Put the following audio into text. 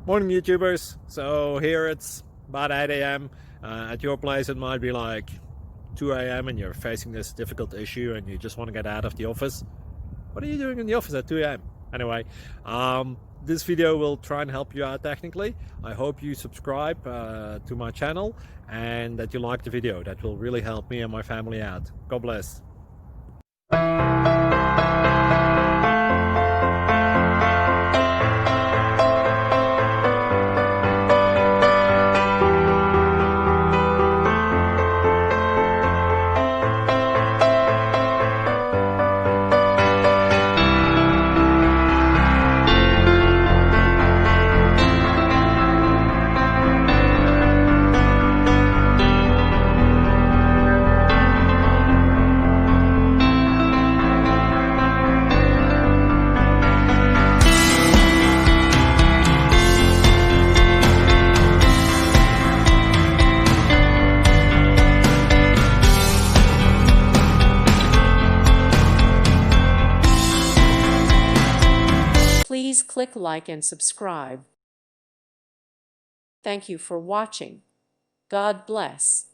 Morning YouTubers. So here it's about 8 a.m. At your place it might be like 2 a.m. and you're facing this difficult issue and you just want to get out of the office. What are you doing in the office at 2 a.m.? Anyway, this video will try and help you out technically. I hope you subscribe to my channel and that you like the video. That will really help me and my family out. God bless. Please click like and subscribe. Thank you for watching. God bless.